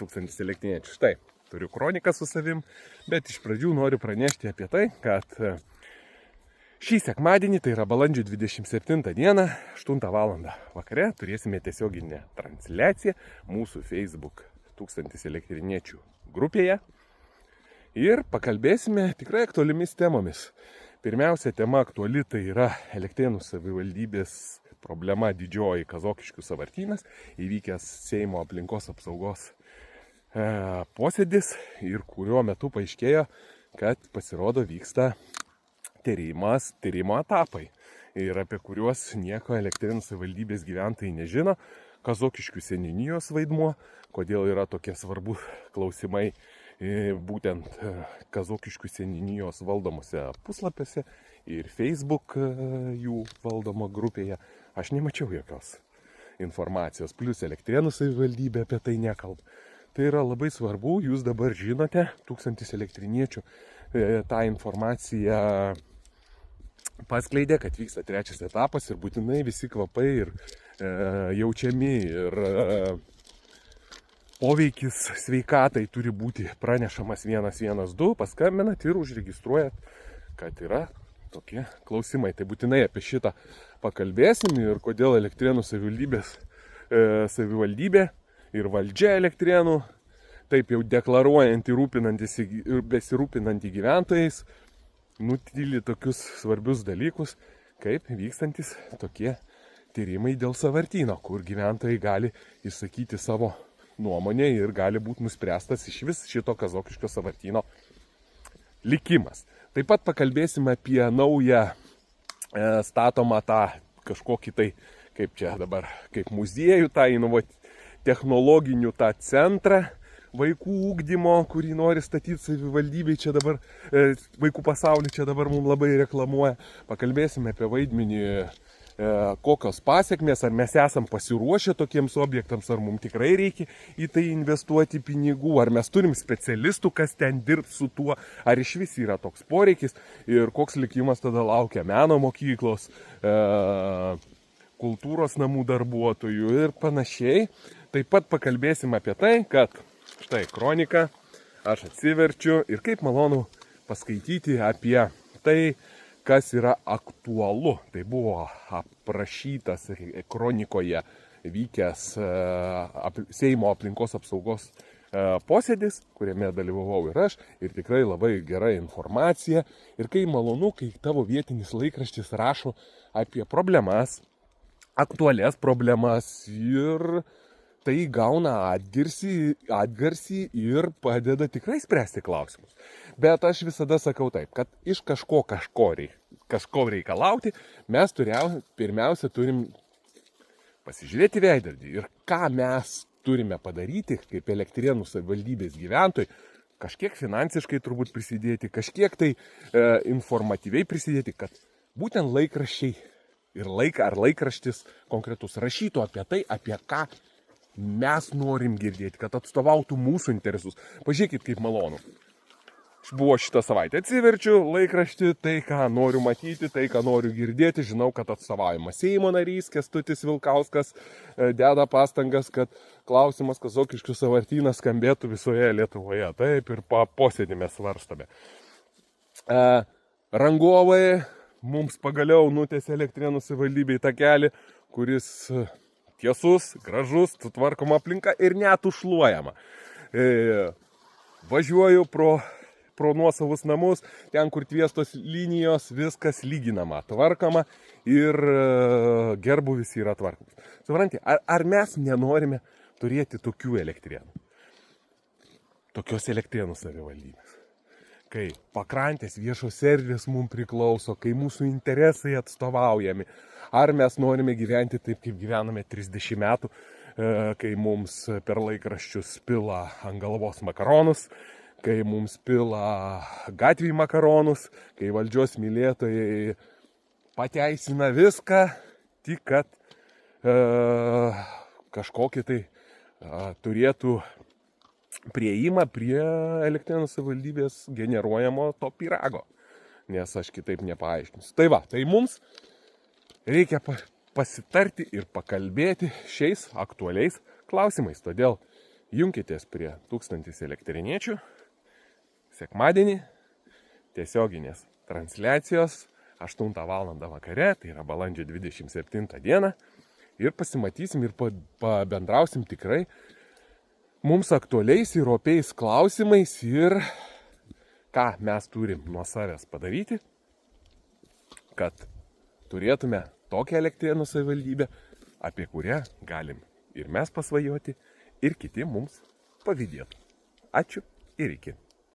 1000 elektriniečio. Štai, turiu kroniką su savim, bet iš pradžių noriu pranešti apie tai, kad šį sekmadienį, tai yra balandžio 27 dieną, 8 val. Vakare, turėsime tiesioginę transliaciją mūsų Facebook 1000 elektriniečių grupėje ir pakalbėsime tikrai aktualiomis temomis. Pirmiausia tema aktuali tai yra Elektrėnų savivaldybės problema didžioji Kazokiškių sąvartynas, įvykęs Seimo aplinkos apsaugos posėdis ir kurio metu paaiškėjo, kad pasirodo vyksta tyrimo etapai ir apie kuriuos nieko Elektrėnų savivaldybės gyventojai nežino, Kazokiškių seniūnijos vaidmuo, kodėl yra tokie svarbus klausimai būtent Kazokiškių seniūnijos valdomose puslapiuose ir Facebook jų valdoma grupėje. Aš nemačiau jokios informacijos, plus Elektrėnų savivaldybė apie tai nekalba. Tai yra labai svarbu, jūs dabar žinote, 1000 elektriniečių tą informaciją paskleidė, kad vyksta trečias etapas ir būtinai visi kvapai ir jaučiami ir poveikis sveikatai turi būti pranešamas 112, paskambinat ir užregistruojat, kad yra tokie klausimai. Tai būtinai apie šitą pakalbėsim ir kodėl Elektrėnų savivaldybė ir valdžia Elektrėnų, taip jau deklaruojant ir besirūpinantį gyventojais, nutyli tokius svarbius dalykus, kaip vykstantis tokie tyrimai dėl sąvartyno, kur gyventojai gali išsakyti savo nuomonę ir gali būti nuspręstas iš vis šito Kazokiškio sąvartyno likimas. Taip pat pakalbėsime apie naują statomą tą kažkokį tai, kaip čia dabar, kaip muziejų, tą technologinių tą centrą vaikų ūkdymo, kurį nori statyti savivaldybei, čia dabar vaikų pasaulį čia dabar mums labai reklamuoja. Pakalbėsime apie vaidmenį, kokios pasiekmės, ar mes esam pasiruošę tokiems objektams, ar mums tikrai reikia į tai investuoti pinigų, ar mes turim specialistų, kas ten dirbs su tuo, ar iš vis yra toks poreikis ir koks likimas tada laukia meno mokyklos, kultūros namų darbuotojų ir panašiai. Taip pat pakalbėsim apie tai, kad štai kronika, aš atsiverčiu ir kaip malonu paskaityti apie tai, kas yra aktualu. Tai buvo aprašytas kronikoje vykęs Seimo aplinkos apsaugos posėdis, kuriame dalyvavau ir aš, ir tikrai labai gera informacija. Ir kai malonu, kai tavo vietinis laikraštis rašo apie problemas, aktualias problemas ir tai gauna atgarsį ir padeda tikrai spręsti klausimus. Bet aš visada sakau taip, kad iš kažko reikalauti, mes pirmiausia turim pasižiūrėti veidrodį ir ką mes turime padaryti kaip Elektrėnų savivaldybės gyventojai, kažkiek finansiškai turbūt prisidėti, kažkiek tai informatyviai prisidėti, kad būtent laikraščiai ir laikraštis konkretus rašytų apie tai, apie ką mes norim girdėti, kad atstovautų mūsų interesus. Pažiūrėkit, kaip malonu. Buvo šitą savaitę. Atsiverčiu laikraštį, tai ką noriu matyti, tai ką noriu girdėti. Žinau, kad atstovavimas Seimo narys Kęstutis Vilkauskas deda pastangas, kad klausimas Kazokiškių sąvartynas skambėtų visoje Lietuvoje. Taip ir posėdį mes svarstame. Rangovai mums pagaliau nutiesė Elektrėnų savivaldybei takelį, kuris tiesus, gražus, sutvarkoma aplinka ir net užšluojama. Važiuoju pro nuosavus namus, ten kur tviestos linijos, viskas lyginama, tvarkoma ir gerbuvis yra tvarkomas. Supranti, ar mes nenorime turėti tokių Elektrėnų? Tokios Elektrėnų savivaldybės. Kai pakrantės viešos erdvės mums priklauso, kai mūsų interesai atstovaujami. Ar mes norime gyventi taip, kaip gyvename 30 metų, kai mums per laikraščius pila ant galvos makaronus, kai mums pila gatvėj makaronus, kai valdžios mylėtojai pateisina viską, tik kad kažkokį tai turėtų prieimą prie Elektrėnų savivaldybės generuojamo to pyrago, nes aš kitaip nepaaiškinsiu. Tai va, tai mums reikia pasitarti ir pakalbėti šiais aktualiais klausimais. Todėl Junkitės prie 1000 elektriniečių. Sekmadienį tiesioginės transliacijos 8 val. Vakare, tai yra balandžio 27 dieną. Ir pasimatysim ir pabendrausim tikrai mums aktualiais ir opiais klausimais ir ką mes turim nuo savęs padaryti, kad turėtume tokią Elektrėnų savivaldybę, apie kurią galim ir mes pasvajoti, ir kiti mums pavydėtų. Ačiū ir iki.